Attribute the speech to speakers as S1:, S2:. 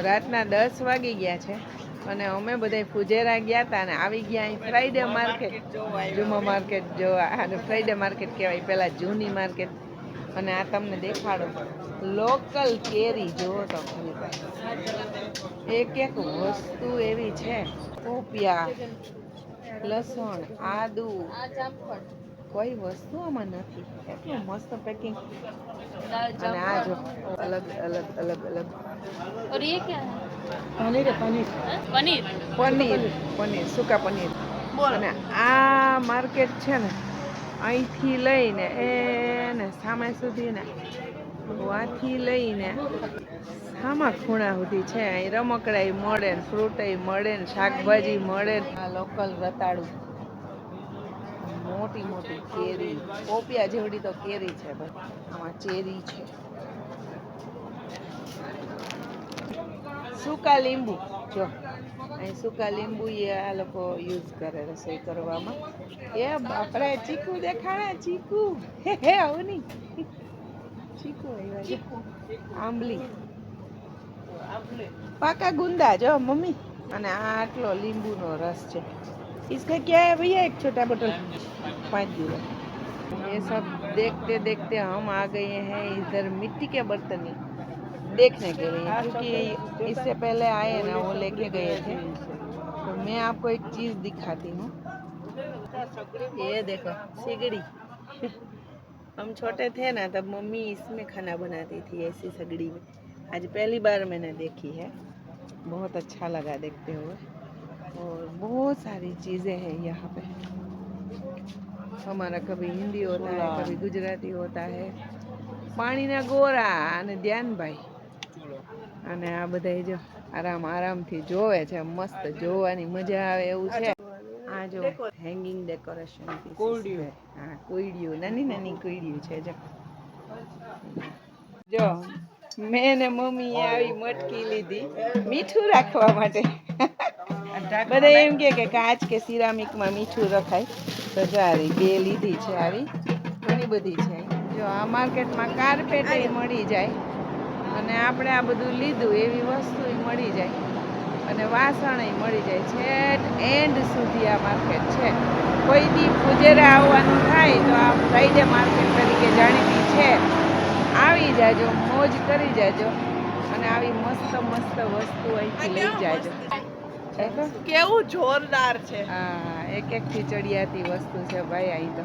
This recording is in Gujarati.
S1: રાતના 10 વાગી ગયા છે અને અમે બધા ફુજેરા ગયા હતા અને આવી ગયા અહીં ફ્રાઈડે માર્કેટ જુમા માર્કેટ જોવા. અને ફ્રાઈડે માર્કેટ કહેવાય, પહેલાં જૂની માર્કેટ. અને આ તમને દેખાડો લોકલ કેરી જુઓ તો ખરી ભાઈ, એક એક વસ્તુ એવી છે. પોપિયા, લસણ, આદુ, કોઈ વસ્તુ આમાં નથી. એટલું મસ્ત પેકિંગ. અને આ જો અલગ અલગ અલગ અલગ.
S2: और ये क्या है?
S1: પનીર પનીર
S2: पनीर
S1: પનીર પનીર સૂકા પનીર. અને આ માર્કેટ છે ને અહીંથી લઈને એને સામે સુધી ને વાથી લઈને સામા ખૂણા સુધી છે. અહીં રમકડાઈ મળે ને, ફ્રૂટય મળે ને, શાકભાજી મળે ને. આ લોકલ રતાળું, મોટી મોટી કેરી, પોપિયા જેવડી તો કેરી છે ભાઈ. આમાં ચેરી છે, સૂકા લીંબુ. જો અહીં સૂકા લીંબુ એ આ લોકો યુઝ કરે રસોઈ કરવામાં. એ બાપરે, ચીકુ દેખાડે, ચીકુ. હે આવું નહીં, ચીકુ આવ્યા, આંબલી, પાકા ગુંદા જો મમ્મી. અને આ આટલો લીંબુનો રસ છે. इसका क्या है भैया? एक छोटा बोतल 5 किलो. ये सब देखते देखते हम आ गए हैं इधर मिट्टी के बर्तन देखने के लिए, क्योंकि इससे पहले आए ना वो लेके गए थे. तो मैं आपको एक चीज दिखाती हूँ. ये देखो सिगड़ी. हम छोटे थे ना तब मम्मी इसमें खाना बनाती थी, ऐसी सगड़ी में. आज पहली बार मैंने देखी है, बहुत अच्छा लगा देखते हुए. और बहुत सारी चीज़ें हैं यहाँ पे. हमारा कभी हिंदी होता है, कभी गुजराती होता है. પાણીના ગોરા અને ધ્યાનભાઈ અને આ બધા જો આરામ આરામથી જોવે છે. મસ્ત જોવાની મજા આવે એવું છે. આ જો હેંગિંગ ડેકોરેશન, કોઈડિયું. હા, કોઈડિયું, નાની નાની કોઈડિયું છે. જો મેં ને મમ્મીએ આવી મટકી લીધી મીઠું રાખવા માટે. બધા એમ કે કાચ કે સિરામિકમાં મીઠું રખાય, તો જારી બે લીધી છે. આવી ઘણી બધી છે. જો આ માર્કેટમાં કાર્પેટ મળી જાય અને આપણે આ બધું લીધું એવી વસ્તુ મળી જાય અને વાસણ મળી જાય. છેક એન્ડ સુધી આ માર્કેટ છે. કોઈ દી ફુજેરા આવવાનું થાય તો આ ફ્રાઈડે માર્કેટ તરીકે જાણીતી છે. આવી જાજો, મોજ કરી જાજો અને આવી મસ્ત મસ્ત વસ્તુ અહીંથી લઈ જાજો.
S2: કેવું જોરદાર છે.
S1: હા, એક એક થી ચડિયાતી વસ્તુ છે ભાઈ અહીં તો.